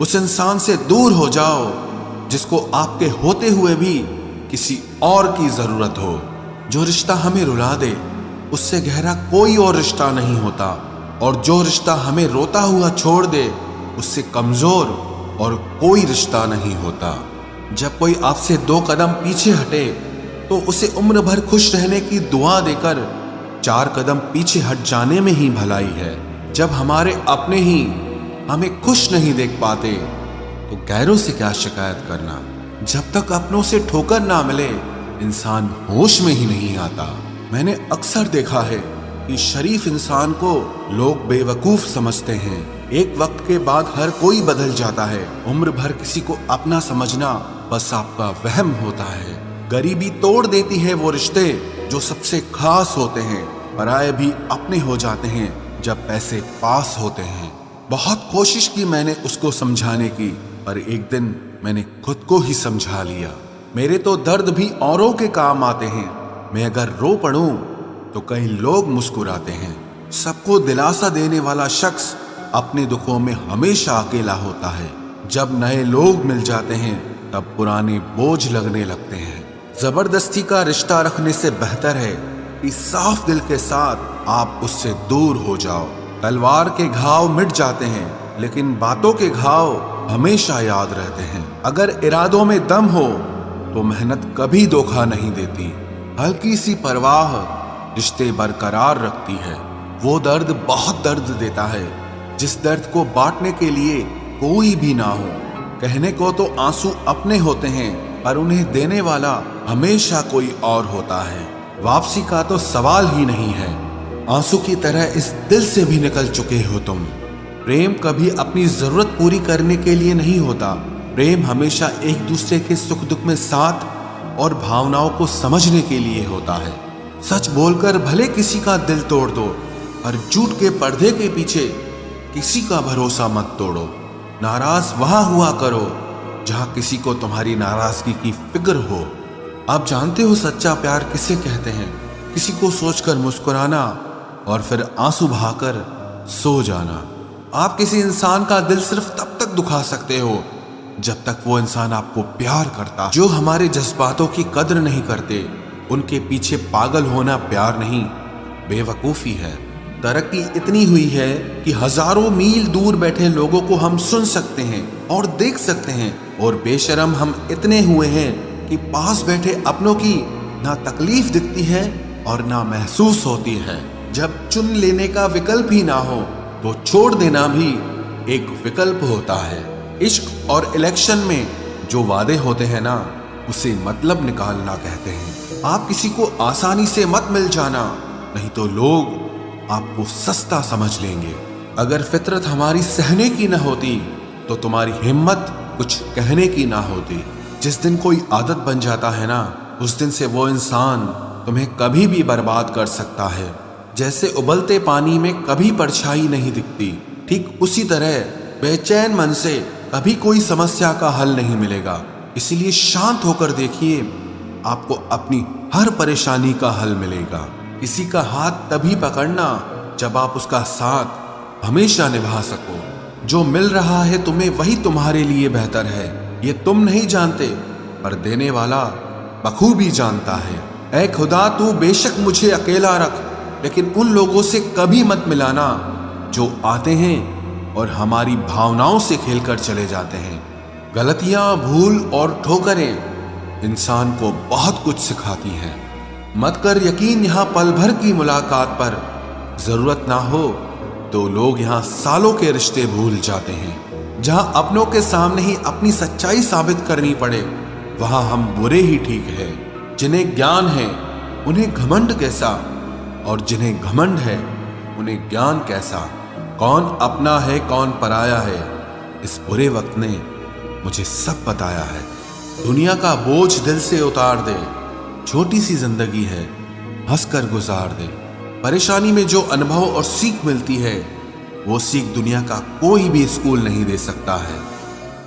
उस इंसान से दूर हो जाओ जिसको आपके होते हुए भी किसी और की जरूरत हो। जो रिश्ता हमें रुला दे उससे गहरा कोई और रिश्ता नहीं होता, और जो रिश्ता हमें रोता हुआ छोड़ दे उससे कमजोर और कोई रिश्ता नहीं होता। जब कोई आपसे 2 कदम पीछे हटे तो उसे उम्र भर खुश रहने की दुआ देकर 4 कदम पीछे हट जाने में ही भलाई है। जब हमारे अपने ही हमें खुश नहीं देख पाते तो गैरों से क्या शिकायत करना। जब तक अपनों से ठोकर ना मिले इंसान होश में ही नहीं आता। मैंने अक्सर देखा है कि शरीफ इंसान को लोग बेवकूफ समझते हैं। एक वक्त के बाद हर कोई बदल जाता है। उम्र भर किसी को अपना समझना बस आपका वहम होता है। गरीबी तोड़ देती है वो रिश्ते जो सबसे खास होते हैं। पराये भी अपने हो जाते हैं जब पैसे पास होते हैं। बहुत कोशिश की मैंने उसको समझाने की, पर एक दिन मैंने खुद को ही समझा लिया। मेरे तो दर्द भी औरों के काम आते हैं। मैं अगर रो पड़ूं तो कई लोग मुस्कुराते हैं। सबको दिलासा देने वाला शख्स अपने दुखों में हमेशा अकेला होता है। जब नए लोग मिल जाते हैं तब पुराने बोझ लगने लगते हैं। जबरदस्ती का रिश्ता रखने से बेहतर है कि साफ दिल के साथ आप उससे दूर हो जाओ। तलवार के घाव मिट जाते हैं लेकिन बातों के घाव हमेशा याद रहते हैं। अगर इरादों में दम हो तो मेहनत कभी धोखा नहीं देती। हल्की सी परवाह रिश्ते बरकरार रखती है। वो दर्द बहुत दर्द देता है जिस दर्द को बांटने के लिए कोई भी ना हो। कहने को तो आंसू अपने होते हैं पर उन्हें देने वाला हमेशा कोई और होता है। वापसी का तो सवाल ही नहीं है। आंसू की तरह इस दिल से भी निकल चुके हो तुम। प्रेम कभी अपनी जरूरत पूरी करने के लिए नहीं होता। प्रेम हमेशा एक दूसरे के सुख दुख में साथ और भावनाओं को समझने के लिए होता है। सच बोलकर भले किसी का दिल तोड़ दो, पर झूठ के पर्दे के पीछे किसी का भरोसा मत तोड़ो। नाराज वहां हुआ करो जहां किसी को तुम्हारी नाराजगी की फिक्र हो। आप जानते हो सच्चा प्यार किसे कहते हैं? किसी को सोचकर मुस्कुराना और फिर आंसू बहाकर सो जाना। आप किसी इंसान का दिल सिर्फ तब तक दुखा सकते हो जब तक वो इंसान आपको प्यार करता। जो हमारे जज्बातों की कद्र नहीं करते उनके पीछे पागल होना प्यार नहीं, बेवकूफी है। तरक्की इतनी हुई है कि हजारों मील दूर बैठे लोगों को हम सुन सकते हैं और देख सकते हैं, और बेशरम हम इतने हुए हैं कि पास बैठे अपनों की ना तकलीफ दिखती है और ना महसूस होती है। जब चुन लेने का विकल्प ही ना हो तो छोड़ देना भी एक विकल्प होता है। इश्क और इलेक्शन में जो वादे होते हैं ना, उसे मतलब निकालना कहते हैं। आप किसी को आसानी से मत मिल जाना, नहीं तो लोग आपको सस्ता समझ लेंगे। अगर फितरत हमारी सहने की न होती तो तुम्हारी हिम्मत कुछ कहने की ना होती। जिस दिन कोई आदत बन जाता है ना, उस दिन से वो इंसान तुम्हें कभी भी बर्बाद कर सकता है। जैसे उबलते पानी में कभी परछाई नहीं दिखती, ठीक उसी तरह बेचैन मन से कभी कोई समस्या का हल नहीं मिलेगा। इसीलिए शांत होकर देखिए, आपको अपनी हर परेशानी का हल मिलेगा। किसी का हाथ तभी पकड़ना जब आप उसका साथ हमेशा निभा सको। जो मिल रहा है तुम्हें वही तुम्हारे लिए बेहतर है। ये तुम नहीं जानते पर देने वाला बखूबी जानता है। ऐ खुदा तू बेशक मुझे अकेला रख, लेकिन उन लोगों से कभी मत मिलाना जो आते हैं और हमारी भावनाओं से खेलकर चले जाते हैं। गलतियां, भूल और ठोकरें इंसान को बहुत कुछ सिखाती हैं। मत कर यकीन यहाँ पल भर की मुलाकात पर। जरूरत ना हो तो लोग यहाँ सालों के रिश्ते भूल जाते हैं। जहां अपनों के सामने ही अपनी सच्चाई साबित करनी पड़े वहां हम बुरे ही ठीक है। जिन्हें ज्ञान है उन्हें घमंड कैसा, और जिन्हें घमंड है उन्हें ज्ञान कैसा। कौन अपना है कौन पराया है, इस बुरे वक्त ने मुझे सब बताया है। दुनिया का बोझ दिल से उतार दे, छोटी सी जिंदगी है हंसकर गुजार दे। परेशानी में जो अनुभव और सीख मिलती है वो सीख दुनिया का कोई भी स्कूल नहीं दे सकता है।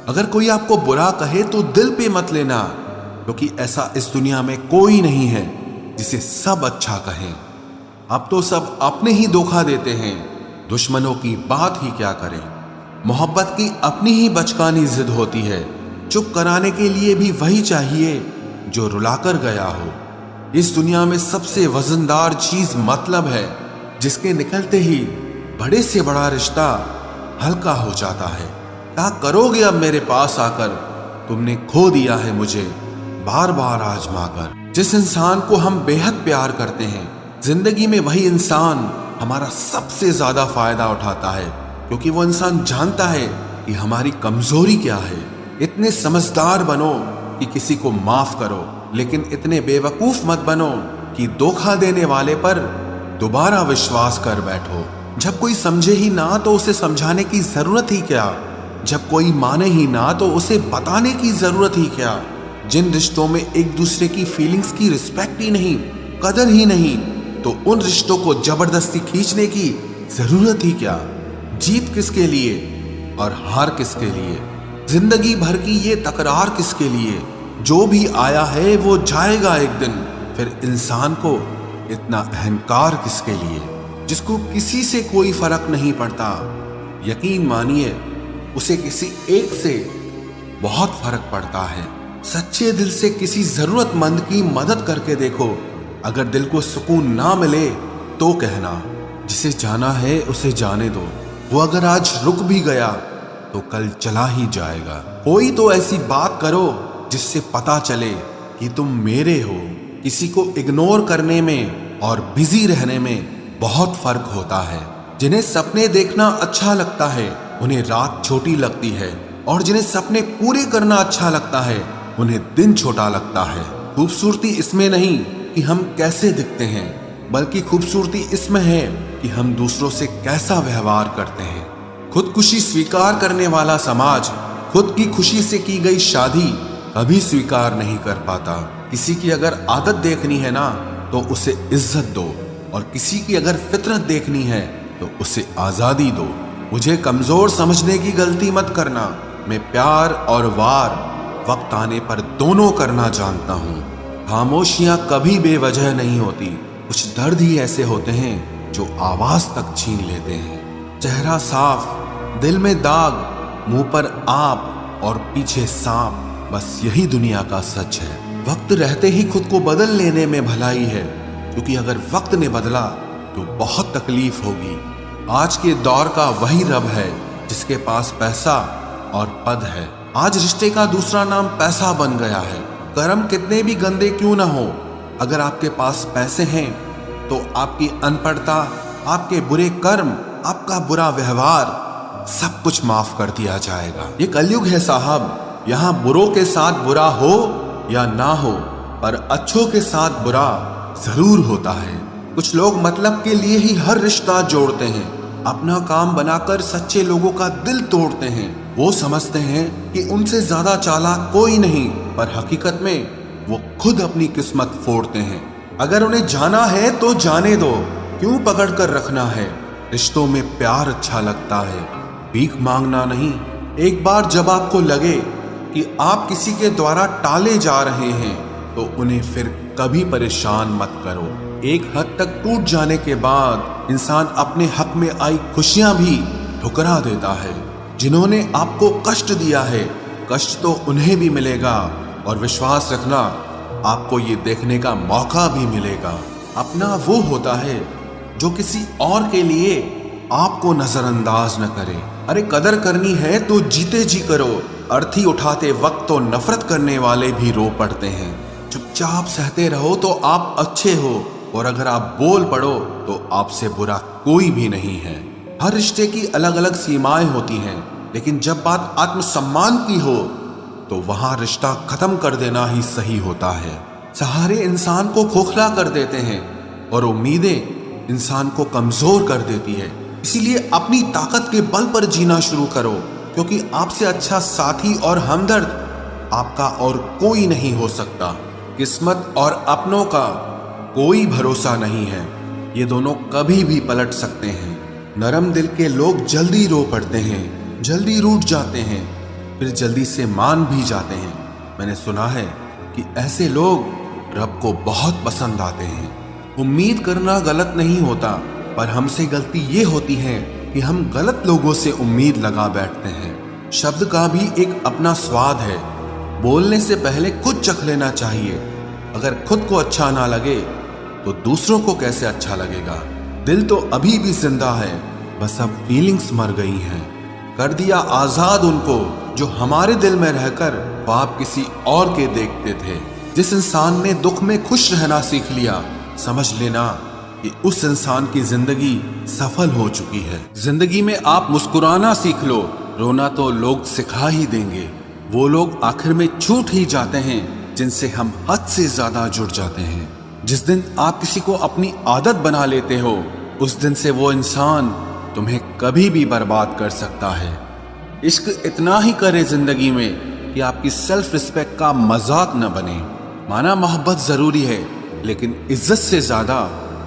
अगर कोई आपको बुरा कहे तो दिल पे मत लेना, क्योंकि ऐसा इस दुनिया में कोई नहीं है जिसे सब अच्छा कहें। अब तो सब अपने ही धोखा देते हैं, दुश्मनों की बात ही क्या करें। मोहब्बत की अपनी ही बचकानी जिद होती है। चुप कराने के लिए भी वही चाहिए जो रुलाकर गया हो। इस दुनिया में सबसे वजनदार चीज मतलब है, जिसके निकलते ही बड़े से बड़ा रिश्ता हल्का हो जाता है। क्या करोगे अब मेरे पास आकर, तुमने खो दिया है मुझे बार बार आजमा कर। जिस इंसान को हम बेहद प्यार करते हैं, जिंदगी में वही इंसान हमारा सबसे ज्यादा फायदा उठाता है, क्योंकि वो इंसान जानता है कि हमारी कमजोरी क्या है। इतने समझदार बनो कि किसी को माफ करो, लेकिन इतने बेवकूफ मत बनो कि धोखा देने वाले पर दोबारा विश्वास कर बैठो। जब कोई समझे ही ना तो उसे समझाने की जरूरत ही क्या, जब कोई माने ही ना तो उसे बताने की जरूरत ही क्या। जिन रिश्तों में एक दूसरे की फीलिंग्स की रिस्पेक्ट ही नहीं, कदर ही नहीं, तो उन रिश्तों को जबरदस्ती खींचने की जरूरत ही क्या। जीत किसके लिए और हार किसके लिए, जिंदगी भर की ये तकरार किसके लिए। जो भी आया है वो जाएगा एक दिन, फिर इंसान को इतना अहंकार किसके लिए, जिसको किसी से कोई फर्क नहीं पड़ता। यकीन मानिए, उसे किसी एक से बहुत फर्क पड़ता है। सच्चे दिल से किसी जरूरतमंद की मदद करके देखो। अगर दिल को सुकून ना मिले तो कहना, जिसे जाना है उसे जाने दो। वो अगर आज रुक भी गया तो कल चला ही जाएगा। कोई तो ऐसी बात करो जिससे पता चले कि तुम मेरे हो। किसी को इग्नोर करने में और बिजी रहने में बहुत फर्क होता है। जिन्हें सपने देखना अच्छा लगता है उन्हें रात छोटी लगती है, और जिन्हें सपने पूरे करना अच्छा लगता है उन्हें दिन छोटा लगता है। खूबसूरती इसमें नहीं कि हम कैसे दिखते हैं, बल्कि खूबसूरती इसमें है कि हम दूसरों से कैसा व्यवहार करते हैं। खुदकुशी स्वीकार करने वाला समाज खुद की खुशी से की गई शादी कभी स्वीकार नहीं कर पाता। किसी की अगर आदत देखनी है ना तो उसे इज्जत दो, और किसी की अगर फितरत देखनी है तो उसे आजादी दो। मुझे कमजोर समझने की गलती मत करना। मैं प्यार और वार वक्त आने पर दोनों करना जानता हूँ। खामोशियां कभी बेवजह नहीं होती। कुछ दर्द ही ऐसे होते हैं जो आवाज तक छीन लेते हैं। चेहरा साफ, दिल में दाग, मुंह पर आप और पीछे सांप, बस यही दुनिया का सच है। वक्त रहते ही खुद को बदल लेने में भलाई है, क्योंकि अगर वक्त ने बदला तो बहुत तकलीफ होगी। आज के दौर का वही रब है जिसके पास पैसा और पद है। आज रिश्ते का दूसरा नाम पैसा बन गया है। कर्म कितने भी गंदे क्यों ना हो, अगर आपके पास पैसे हैं तो आपकी अनपढ़ता, आपके बुरे कर्म, आपका बुरा व्यवहार सब कुछ माफ कर दिया जाएगा। ये कलयुग है साहब, यहाँ बुरों के साथ बुरा हो या ना हो, पर अच्छों के साथ बुरा जरूर होता है। कुछ लोग मतलब के लिए ही हर रिश्ता जोड़ते हैं, अपना काम बनाकर सच्चे लोगों का दिल तोड़ते हैं। वो समझते हैं कि उनसे ज्यादा चालाक कोई नहीं, पर हकीकत में वो खुद अपनी किस्मत फोड़ते हैं। अगर उन्हें जाना है तो जाने दो, क्यों पकड़ कर रखना है। रिश्तों में प्यार अच्छा लगता है, भीख मांगना नहीं। एक बार जब आपको लगे कि आप किसी के द्वारा टाले जा रहे हैं तो उन्हें फिर कभी परेशान मत करो। एक हद तक टूट जाने के बाद इंसान अपने हक में आई खुशियां भी ठुकरा देता है। जिन्होंने आपको कष्ट दिया है, कष्ट तो उन्हें भी मिलेगा, और विश्वास रखना आपको ये देखने का मौका भी मिलेगा। अपना वो होता है जो किसी और के लिए आपको नजरअंदाज न करे। अरे कदर करनी है तो जीते जी करो। अर्थी उठाते वक्त तो नफरत करने वाले भी रो पड़ते हैं। चुपचाप सहते रहो तो आप अच्छे हो, और अगर आप बोल पड़ो तो आपसे बुरा कोई भी नहीं है। हर रिश्ते की अलग अलग सीमाएं होती हैं, लेकिन जब बात आत्मसम्मान की हो तो वहां रिश्ता खत्म कर देना ही सही होता है। सहारे इंसान को खोखला कर देते हैं और उम्मीदें इंसान को कमजोर कर देती है। इसीलिए अपनी ताकत के बल पर जीना शुरू करो, क्योंकि आपसे अच्छा साथी और हमदर्द आपका और कोई नहीं हो सकता। किस्मत और अपनों का कोई भरोसा नहीं है, ये दोनों कभी भी पलट सकते हैं। नरम दिल के लोग जल्दी रो पड़ते हैं, जल्दी रूठ जाते हैं, फिर जल्दी से मान भी जाते हैं। मैंने सुना है कि ऐसे लोग रब को बहुत पसंद आते हैं। उम्मीद करना गलत नहीं होता, पर हमसे गलती ये होती है कि हम गलत लोगों से उम्मीद लगा बैठते हैं। शब्द का भी एक अपना स्वाद है। बोलने से पहले खुद चख लेना चाहिए। अगर खुद को अच्छा ना लगे तो दूसरों को कैसे अच्छा लगेगा। दिल तो अभी भी जिंदा है, बस अब फीलिंग्स मर गई हैं। कर दिया आजाद उनको जो हमारे दिल में रहकर ख्वाब किसी और के देखते थे। जिस इंसान ने दुख में खुश रहना सीख लिया, समझ लेना कि उस इंसान की जिंदगी सफल हो चुकी है। जिंदगी में आप मुस्कुराना सीख लो, रोना तो लोग सिखा ही देंगे। वो लोग आखिर में छूट ही जाते हैं जिनसे हम हद से ज्यादा जुड़ जाते हैं। जिस दिन आप किसी को अपनी आदत बना लेते हो, उस दिन से वो इंसान तुम्हें कभी भी बर्बाद कर सकता है। इश्क इतना ही करे जिंदगी में कि आपकी सेल्फ रिस्पेक्ट का मजाक न बने। माना मोहब्बत जरूरी है, लेकिन इज्जत से ज्यादा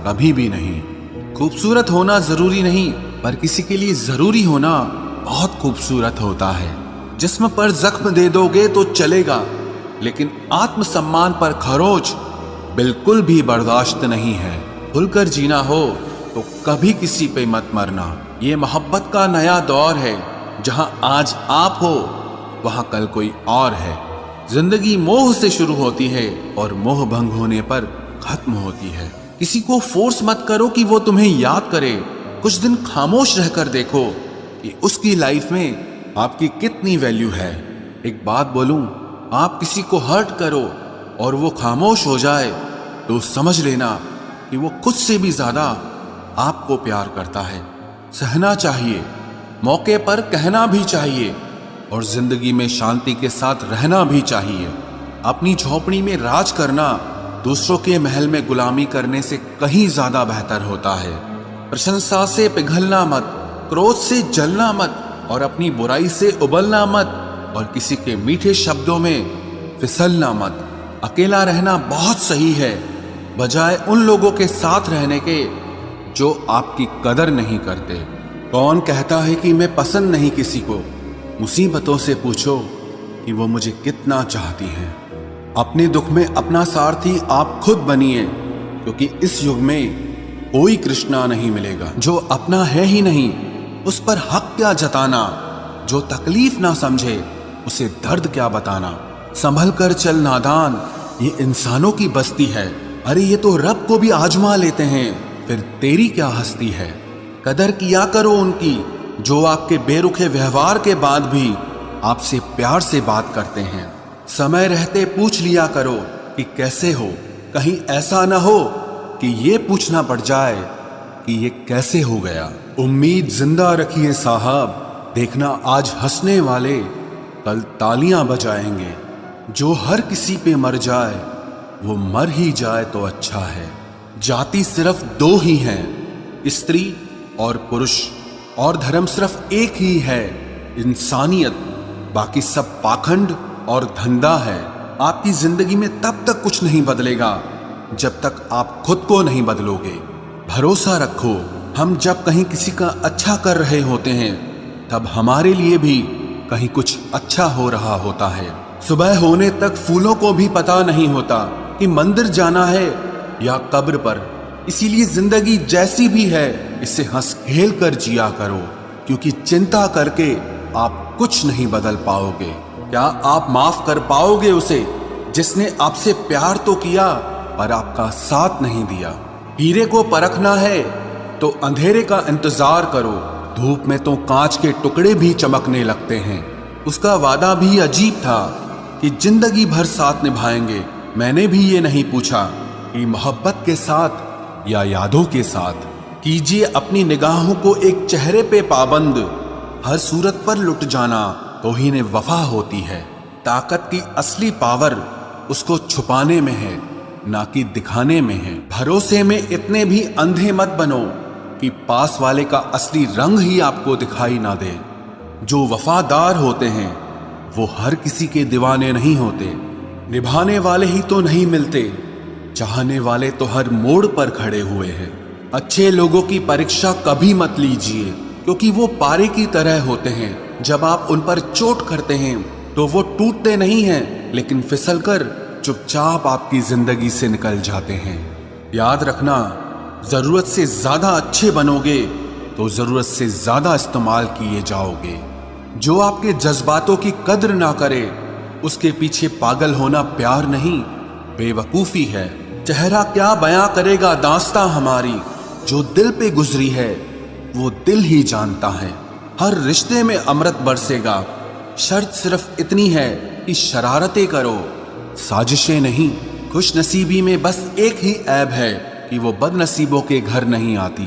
कभी भी नहीं। खूबसूरत होना जरूरी नहीं, पर किसी के लिए जरूरी होना बहुत खूबसूरत होता है। जिस्म पर जख्म दे दोगे तो चलेगा, लेकिन आत्मसम्मान पर खरोच बिल्कुल भी बर्दाश्त नहीं है। खुलकर जीना हो तो कभी किसी पे मत मरना। ये मोहब्बत का नया दौर है, जहां आज आप हो वहां कल कोई और है। जिंदगी मोह से शुरू होती है और मोह भंग होने पर खत्म होती है। किसी को फोर्स मत करो कि वो तुम्हें याद करे। कुछ दिन खामोश रहकर देखो कि उसकी लाइफ में आपकी कितनी वैल्यू है। एक बात बोलूं, आप किसी को हर्ट करो और वो खामोश हो जाए तो समझ लेना कि वो खुद से भी ज्यादा आपको प्यार करता है। सहना चाहिए, मौके पर कहना भी चाहिए और जिंदगी में शांति के साथ रहना भी चाहिए। अपनी झोपड़ी में राज करना दूसरों के महल में गुलामी करने से कहीं ज्यादा बेहतर होता है। प्रशंसा से पिघलना मत, क्रोध से जलना मत और अपनी बुराई से उबलना मत और किसी के मीठे शब्दों में फिसलना मत। अकेला रहना बहुत सही है, बजाय उन लोगों के साथ रहने के जो आपकी कदर नहीं करते। कौन कहता है कि मैं पसंद नहीं किसी को? मुसीबतों से पूछो कि वो मुझे कितना चाहती हैं। अपने दुख में अपना सारथी आप खुद बनिए, क्योंकि इस युग में कोई कृष्णा नहीं मिलेगा। जो अपना है ही नहीं, उस पर हक क्या जताना। जो तकलीफ ना समझे, उसे दर्द क्या बताना। संभल कर चल नादान, ये इंसानों की बस्ती है। अरे ये तो रब को भी आजमा लेते हैं, फिर तेरी क्या हस्ती है। कदर किया करो उनकी जो आपके बेरुखे व्यवहार के बाद भी आपसे प्यार से बात करते हैं। समय रहते पूछ लिया करो कि कैसे हो, कहीं ऐसा ना हो कि ये पूछना पड़ जाए कि ये कैसे हो गया। उम्मीद जिंदा रखिए साहब, देखना आज हंसने वाले कल तालियां बजाएंगे। जो हर किसी पे मर जाए वो मर ही जाए तो अच्छा है। जाति सिर्फ दो ही हैं, स्त्री और पुरुष, और धर्म सिर्फ एक ही है, इंसानियत। बाकी सब पाखंड और धंधा है। आपकी जिंदगी में तब तक कुछ नहीं बदलेगा जब तक आप खुद को नहीं बदलोगे। भरोसा रखो, हम जब कहीं किसी का अच्छा कर रहे होते हैं तब हमारे लिए भी कहीं कुछ अच्छा हो रहा होता है। सुबह होने तक फूलों को भी पता नहीं होता कि मंदिर जाना है या कब्र पर। इसीलिए जिंदगी जैसी भी है इसे हंस खेल कर जिया करो, क्योंकि चिंता करके आप कुछ नहीं बदल पाओगे। क्या आप माफ कर पाओगे उसे जिसने आपसे प्यार तो किया पर आपका साथ नहीं दिया? हीरे को परखना है तो अंधेरे का इंतजार करो, धूप में तो कांच के टुकड़े भी चमकने लगते हैं। उसका वादा भी अजीब था कि जिंदगी भर साथ निभाएंगे। मैंने भी ये नहीं पूछा कि मोहब्बत के साथ या यादों के साथ। कीजिए अपनी निगाहों को एक चेहरे पे पाबंद, हर सूरत पर लुट जाना तौहीन वफा होती है। ताकत की असली पावर उसको छुपाने में है, ना कि दिखाने में है। भरोसे में इतने भी अंधे मत बनो कि पास वाले का असली रंग ही आपको दिखाई ना दे। जो वफादार होते हैं वो हर किसी के दीवाने नहीं होते। निभाने वाले ही तो नहीं मिलते, चाहने वाले तो हर मोड़ पर खड़े हुए हैं। अच्छे लोगों की परीक्षा कभी मत लीजिए, क्योंकि वो पारे की तरह होते हैं। जब आप उन पर चोट करते हैं तो वो टूटते नहीं हैं, लेकिन फिसलकर चुपचाप आपकी जिंदगी से निकल जाते हैं। याद रखना, जरूरत से ज्यादा अच्छे बनोगे तो जरूरत से ज्यादा इस्तेमाल किए जाओगे। जो आपके जज्बातों की कद्र ना करे, उसके पीछे पागल होना प्यार नहीं, बेवकूफी है। चेहरा क्या बयां करेगा दास्तां हमारी, जो दिल पे गुजरी है वो दिल ही जानता है। हर रिश्ते में अमृत बरसेगा, शर्त सिर्फ इतनी है कि शरारतें करो, साजिशें नहीं। खुश नसीबी में बस एक ही ऐब है कि वो बदनसीबों के घर नहीं आती।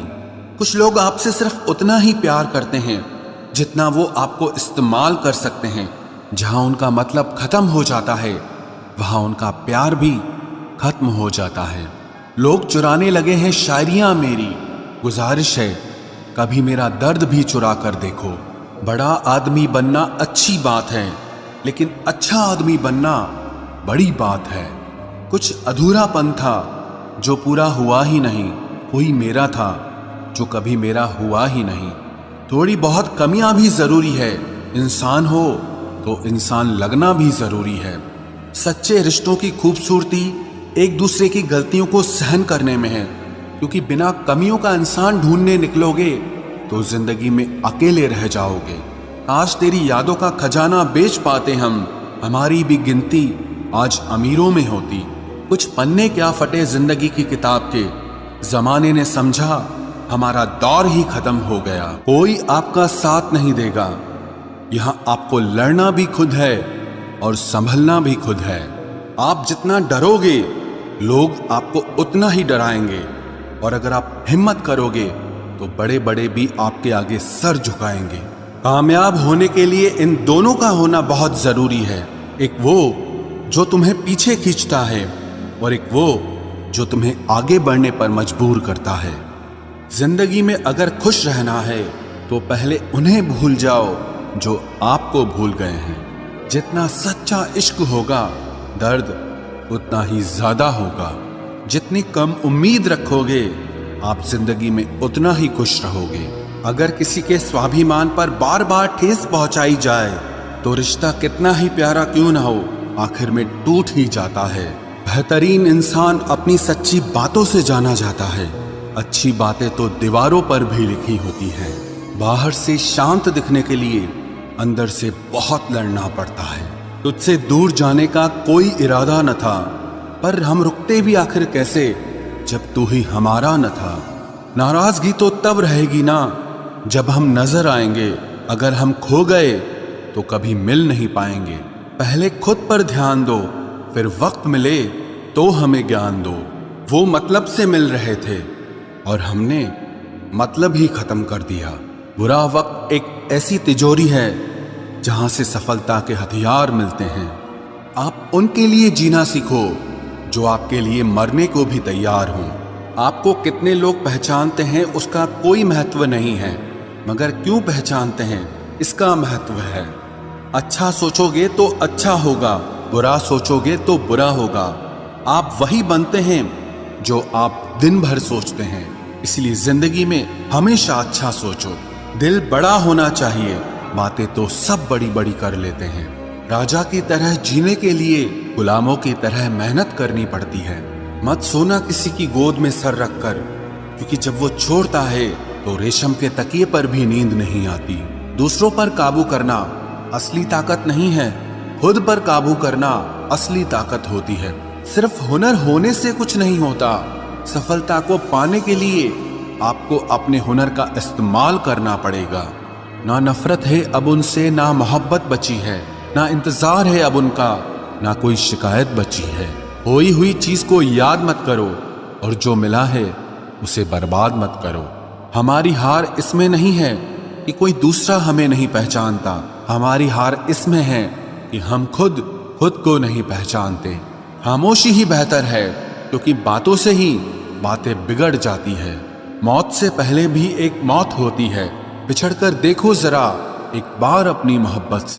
कुछ लोग आपसे सिर्फ उतना ही प्यार करते हैं जितना वो आपको इस्तेमाल कर सकते हैं। जहां उनका मतलब खत्म हो जाता है, वहां उनका प्यार भी खत्म हो जाता है। लोग चुराने लगे हैं शायरियां मेरी, गुजारिश है कभी मेरा दर्द भी चुरा कर देखो। बड़ा आदमी बनना अच्छी बात है, लेकिन अच्छा आदमी बनना बड़ी बात है। कुछ अधूरापन था जो पूरा हुआ ही नहीं, कोई मेरा था जो कभी मेरा हुआ ही नहीं। थोड़ी बहुत कमियां भी जरूरी है, इंसान हो तो इंसान लगना भी जरूरी है। सच्चे रिश्तों की खूबसूरती एक दूसरे की गलतियों को सहन करने में है, क्योंकि बिना कमियों का इंसान ढूंढने निकलोगे तो जिंदगी में अकेले रह जाओगे। आज तेरी यादों का खजाना बेच पाते हम, हमारी भी गिनती आज अमीरों में होती। कुछ पन्ने क्या फटे जिंदगी की किताब के, जमाने ने समझा हमारा दौर ही खत्म हो गया। कोई आपका साथ नहीं देगा, यहां आपको लड़ना भी खुद है और संभलना भी खुद है। आप जितना डरोगे लोग आपको उतना ही डराएंगे, और अगर आप हिम्मत करोगे तो बड़े बड़े भी आपके आगे सर झुकाएंगे। कामयाब होने के लिए इन दोनों का होना बहुत जरूरी है। एक वो जो तुम्हें पीछे खींचता है, और एक वो जो तुम्हें आगे बढ़ने पर मजबूर करता है। जिंदगी में अगर खुश रहना है तो पहले उन्हें भूल जाओ जो आपको भूल गए हैं। जितना सच्चा इश्क होगा, दर्द उतना ही ज्यादा होगा। जितनी कम उम्मीद रखोगे, आप जिंदगी में उतना ही खुश रहोगे। अगर किसी के स्वाभिमान पर बार बार ठेस पहुंचाई जाए तो रिश्ता कितना ही प्यारा क्यों ना हो, आखिर में टूट ही जाता है। बेहतरीन इंसान अपनी सच्ची बातों से जाना जाता है। अच्छी बातें तो दीवारों पर भी लिखी होती हैं। बाहर से शांत दिखने के लिए अंदर से बहुत लड़ना पड़ता है। तुझसे दूर जाने का कोई इरादा न था, पर हम रुकते भी आखिर कैसे जब तू ही हमारा न था। नाराजगी तो तब रहेगी ना जब हम नजर आएंगे, अगर हम खो गए तो कभी मिल नहीं पाएंगे। पहले खुद पर ध्यान दो, फिर वक्त मिले तो हमें ज्ञान दो। वो मतलब से मिल रहे थे और हमने मतलब ही खत्म कर दिया। बुरा वक्त एक ऐसी तिजोरी है जहां से सफलता के हथियार मिलते हैं। आप उनके लिए जीना सीखो जो आपके लिए मरने को भी तैयार हों। आपको कितने लोग पहचानते हैं उसका कोई महत्व नहीं है, मगर क्यों पहचानते हैं इसका महत्व है। अच्छा सोचोगे तो अच्छा होगा, बुरा सोचोगे तो बुरा होगा। आप वही बनते हैं जो आप दिन भर सोचते हैं। इसलिए जिंदगी में हमेशा अच्छा सोचो। दिल बड़ा होना चाहिए, बातें तो सब बड़ी बड़ी कर लेते हैं। राजा की तरह जीने के लिए गुलामों की तरह मेहनत करनी पड़ती है। मत सोना किसी की गोद में सर रखकर, क्योंकि जब वो छोड़ता है तो रेशम के तकिए पर भी नींद नहीं आती। दूसरों पर काबू करना असली ताकत नहीं है, खुद पर काबू करना असली ताकत होती है। सिर्फ हुनर होने से कुछ नहीं होता, सफलता को पाने के लिए आपको अपने हुनर का इस्तेमाल करना पड़ेगा। ना नफरत है अब उनसे, ना मोहब्बत बची है, ना इंतजार है अब उनका, ना कोई शिकायत बची है। खोई हुई चीज को याद मत करो और जो मिला है उसे बर्बाद मत करो। हमारी हार इसमें नहीं है कि कोई दूसरा हमें नहीं पहचानता, हमारी हार इसमें है कि हम खुद को नहीं पहचानते। खामोशी ही बेहतर है, क्योंकि बातों से ही बातें बिगड़ जाती है। मौत से पहले भी एक मौत होती है, बिछड़कर देखो जरा एक बार अपनी मोहब्बत से।